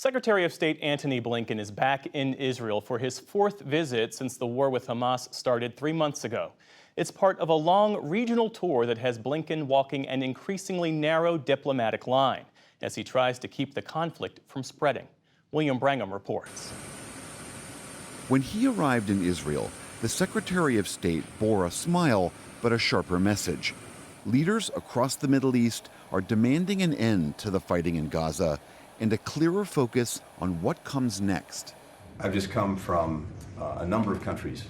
Secretary of State Antony Blinken is back in Israel for his fourth visit since the war with Hamas started 3 months ago. It's part of a long regional tour that has Blinken walking an increasingly narrow diplomatic line as he tries to keep the conflict from spreading. William Brangham reports. When he arrived in Israel, the Secretary of State bore a smile but a sharper message. Leaders across the Middle East are demanding an end to the fighting in Gaza and a clearer focus on what comes next. I've just come from a number of countries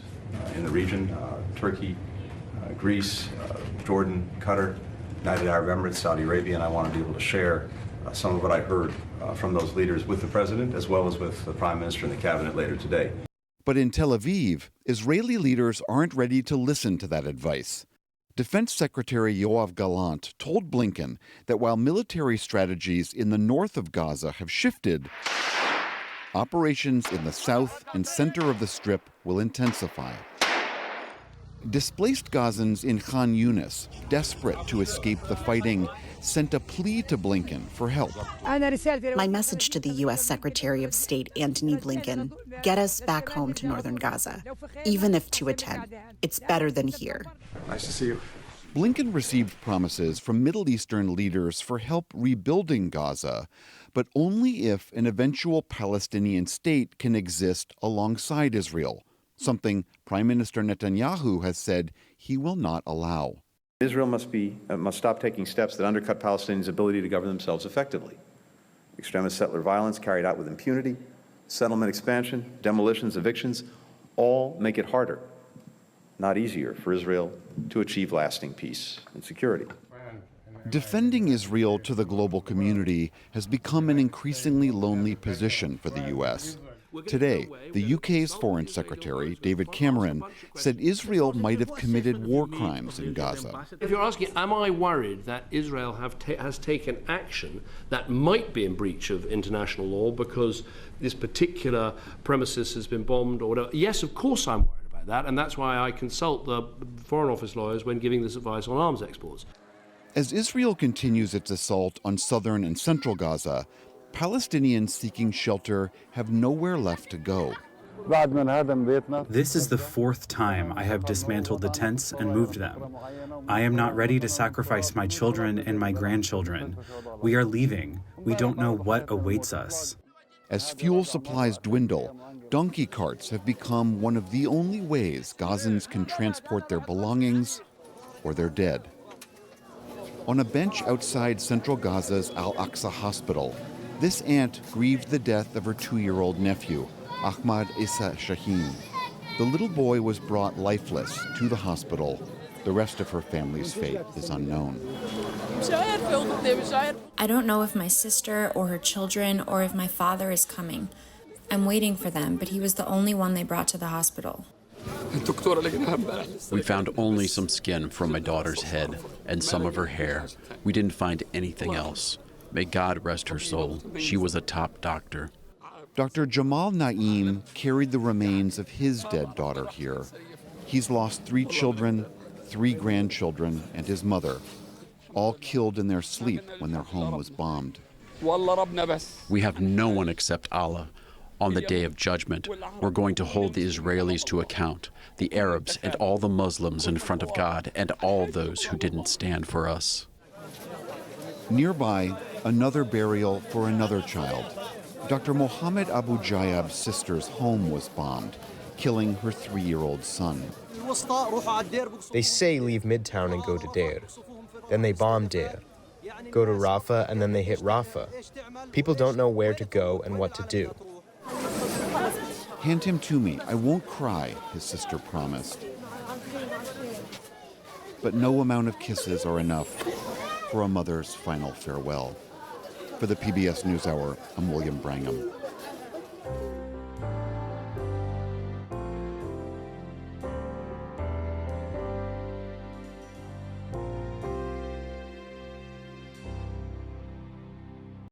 in the region, Turkey, Greece, Jordan, Qatar, United Arab Emirates, Saudi Arabia, and I want to be able to share some of what I heard from those leaders with the President as well as with the Prime Minister and the Cabinet later today. But in Tel Aviv, Israeli leaders aren't ready to listen to that advice. Defense Secretary Yoav Gallant told Blinken that while military strategies in the north of Gaza have shifted, operations in the south and center of the Strip will intensify. Displaced Gazans in Khan Yunis, desperate to escape the fighting, sent a plea to Blinken for help. My message to the U.S. Secretary of State Antony Blinken: get us back home to northern Gaza, even if to a 10. It's better than here. Nice to see you. Blinken received promises from Middle Eastern leaders for help rebuilding Gaza, but only if an eventual Palestinian state can exist alongside Israel, something Prime Minister Netanyahu has said he will not allow. Israel must stop taking steps that undercut Palestinians' ability to govern themselves effectively. Extremist settler violence carried out with impunity, settlement expansion, demolitions, evictions, all make it harder, not easier, for Israel to achieve lasting peace and security. Defending Israel to the global community has become an increasingly lonely position for the U.S. Today, the UK's Foreign Secretary, David Cameron, said Israel might have committed war crimes in Gaza. If you're asking, am I worried that Israel has taken action that might be in breach of international law because this particular premises has been bombed or whatever? Yes, of course I'm worried about that, and that's why I consult the Foreign Office lawyers when giving this advice on arms exports. As Israel continues its assault on southern and central Gaza, Palestinians seeking shelter have nowhere left to go. This is the fourth time I have dismantled the tents and moved them. I am not ready to sacrifice my children and my grandchildren. We are leaving. We don't know what awaits us. As fuel supplies dwindle, donkey carts have become one of the only ways Gazans can transport their belongings or their dead. On a bench outside central Gaza's Al-Aqsa Hospital, this aunt grieved the death of her 2-year-old nephew, Ahmad Issa Shaheen. The little boy was brought lifeless to the hospital. The rest of her family's fate is unknown. I don't know if my sister or her children or if my father is coming. I'm waiting for them, but he was the only one they brought to the hospital. We found only some skin from my daughter's head and some of her hair. We didn't find anything else. May God rest her soul. She was a top doctor. Dr. Jamal Naeem carried the remains of his dead daughter here. He's lost 3 children, 3 grandchildren, and his mother, all killed in their sleep when their home was bombed. We have no one except Allah. On the day of judgment, we're going to hold the Israelis to account, the Arabs and all the Muslims in front of God, and all those who didn't stand for us. Nearby, another burial for another child. Dr. Mohammed Abu Jayab's sister's home was bombed, killing her 3-year-old son. They say leave Midtown and go to Deir. Then they bomb Deir. Go to Rafah and then they hit Rafah. People don't know where to go and what to do. Hand him to me. I won't cry, his sister promised. But no amount of kisses are enough for a mother's final farewell. For the PBS NewsHour, I'm William Brangham.